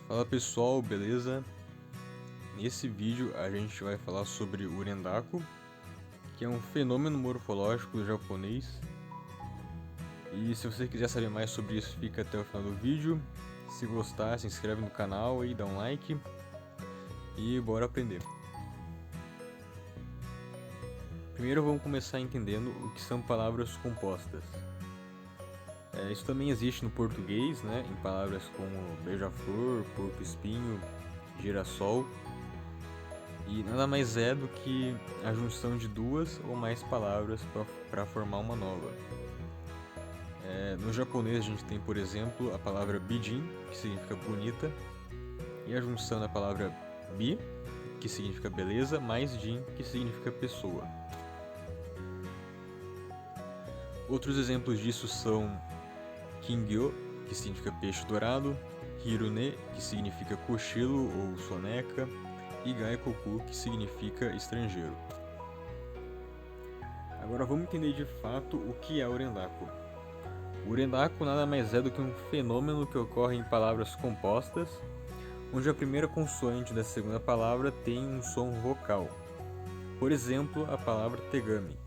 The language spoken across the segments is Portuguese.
Fala pessoal, beleza? Nesse vídeo a gente vai falar sobre o rendaku, que é um fenômeno morfológico japonês. E se você quiser saber mais sobre isso, fica até o final do vídeo. Se gostar, se inscreve no canal e dá um like. E bora aprender. Primeiro vamos começar entendendo o que são palavras compostas. Isso também existe no português, né? Em palavras como beija-flor, porco-espinho, girassol. E nada mais é do que a junção de duas ou mais palavras para formar uma nova. No japonês a gente tem, por exemplo, a palavra bijin, que significa bonita, e a junção da palavra bi, que significa beleza, mais jin, que significa pessoa. Outros exemplos disso são kingyo, que significa peixe dourado, hirune, que significa cochilo ou soneca, e gaikoku, que significa estrangeiro. Agora vamos entender de fato o que é o rendaku. O rendaku nada mais é do que um fenômeno que ocorre em palavras compostas, onde a primeira consoante da segunda palavra tem um som vocal. Por exemplo, a palavra tegami.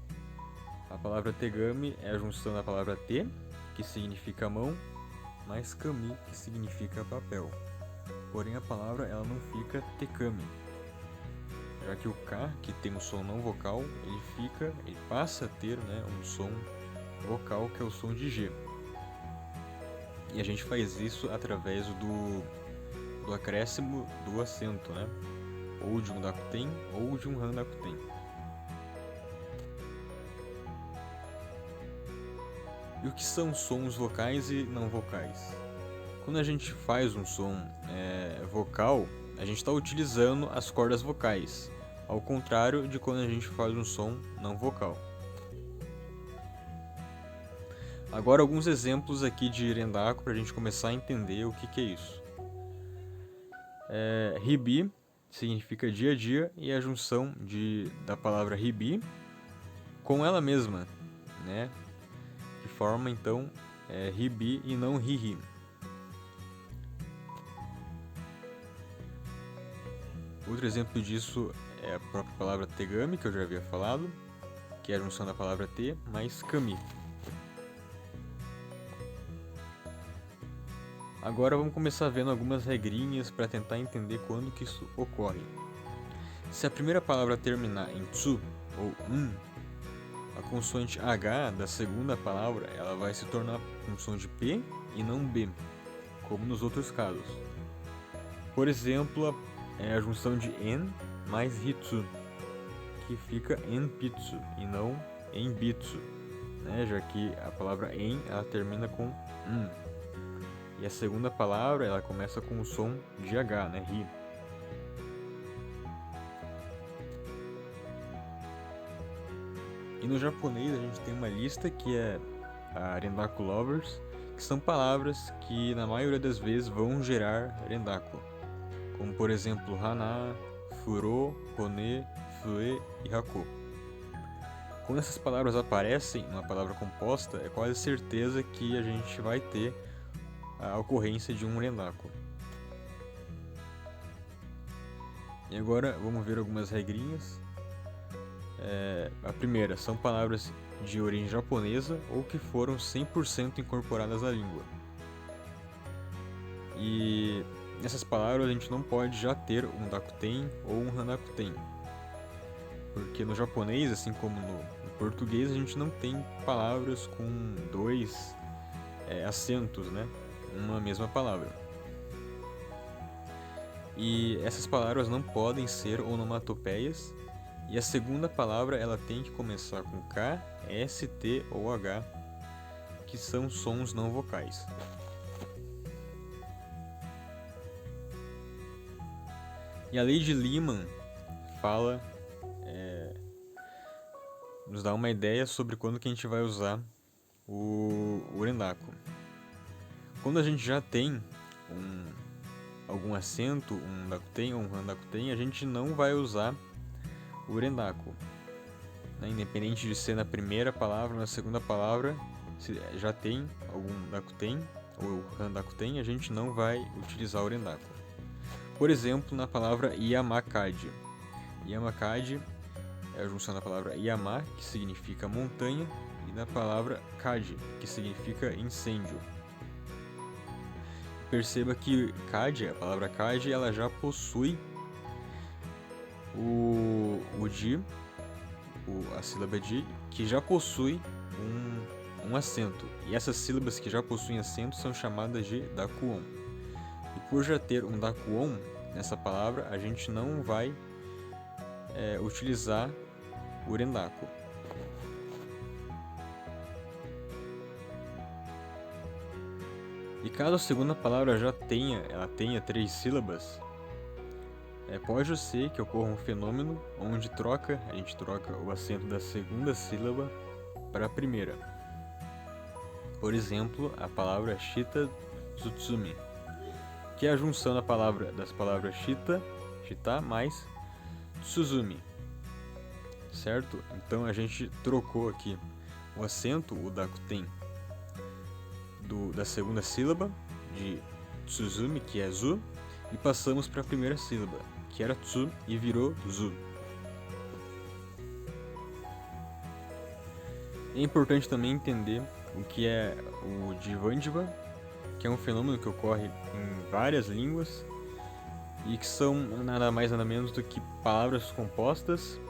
A palavra tegami é a junção da palavra te, que significa mão, mais kami, que significa papel. Porém a palavra ela não fica tekami, já que o K, que tem um som não vocal, ele passa a ter, né, um som vocal, que é o som de G. E a gente faz isso através do acréscimo do acento, né? Ou de um dakuten ou de um handakuten. E o que são sons vocais e não vocais? Quando a gente faz um som vocal, a gente está utilizando as cordas vocais, ao contrário de quando a gente faz um som não vocal. Agora alguns exemplos aqui de rendaku para a gente começar a entender o que é isso. Hibi significa dia a dia, e a junção da palavra hibi com ela mesma, né? Que forma então hibi e não hihi. Outro exemplo disso é a própria palavra tegami, que eu já havia falado, que é a junção da palavra te mais kami. Agora vamos começar vendo algumas regrinhas para tentar entender quando que isso ocorre. Se a primeira palavra terminar em tsu ou a consoante H da segunda palavra ela vai se tornar um som de P e não B, como nos outros casos. Por exemplo, a junção de en mais hitsu, que fica enpitsu e não enbitsu, né? Já que a palavra en ela termina com e a segunda palavra ela começa com o som de H, né? Ri. E no japonês a gente tem uma lista que é a rendaku lovers, que são palavras que na maioria das vezes vão gerar rendaku, como por exemplo hana, furo, hone, fue e hako. Quando essas palavras aparecem numa palavra composta, é quase certeza que a gente vai ter a ocorrência de um rendaku. E agora vamos ver algumas regrinhas. A primeira, são palavras de origem japonesa ou que foram 100% incorporadas à língua. E nessas palavras a gente não pode já ter um dakuten ou um handakuten, porque no japonês, assim como no português, a gente não tem palavras com dois acentos, né, numa mesma palavra. E essas palavras não podem ser onomatopeias, e a segunda palavra ela tem que começar com K, S, T ou H, que são sons não vocais. E a lei de Lyman fala, nos dá uma ideia sobre quando que a gente vai usar o rendaku. Quando a gente já tem algum acento, um dakuten ou um handakuten, a gente não vai usar o rendaku, né? Independente de ser na primeira palavra ou na segunda palavra, se já tem algum dakuten ou handakuten, a gente não vai utilizar o rendaku. Por exemplo, na palavra Yamakadi. Yamakadi é a junção da palavra Yama, que significa montanha, e da palavra Kadi, que significa incêndio. Perceba que Kadi, a palavra Kadi, ela já possui o di, a sílaba di, que já possui um acento. E essas sílabas que já possuem acento são chamadas de dakuon. E por já ter um dakuon nessa palavra, a gente não vai utilizar o rendaku. E caso a segunda palavra ela tenha 3 sílabas, pode ser que ocorra um fenômeno onde a gente troca o acento da segunda sílaba para a primeira. Por exemplo, a palavra shita tsutsumi, que é a junção das palavras shita mais tsuzumi, certo? Então a gente trocou aqui o acento, o dakuten, da segunda sílaba de tsuzumi, que é zu, e passamos para a primeira sílaba, que era tsu, e virou zu. É importante também entender o que é o Jivanjiva, que é um fenômeno que ocorre em várias línguas e que são nada mais nada menos do que palavras compostas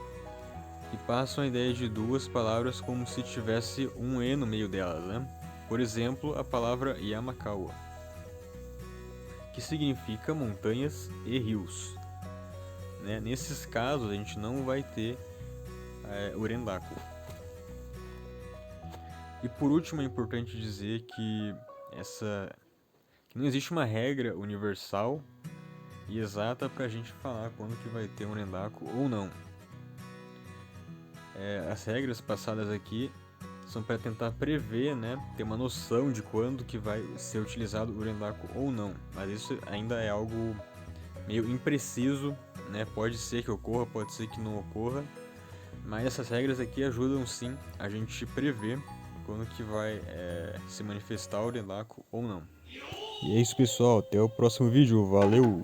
que passam a ideia de duas palavras como se tivesse um e no meio delas, né? Por exemplo, a palavra Yamakawa, que significa montanhas e rios. Né? Nesses casos, a gente não vai ter o rendaku. E por último, é importante dizer que não existe uma regra universal e exata para a gente falar quando que vai ter um rendaku ou não. As regras passadas aqui são para tentar prever, né, ter uma noção de quando que vai ser utilizado o rendaku ou não, mas isso ainda é algo meio impreciso, né? Pode ser que ocorra, pode ser que não ocorra, mas essas regras aqui ajudam sim a gente prever quando que vai se manifestar o rendaku ou não. E é isso, pessoal, até o próximo vídeo, valeu!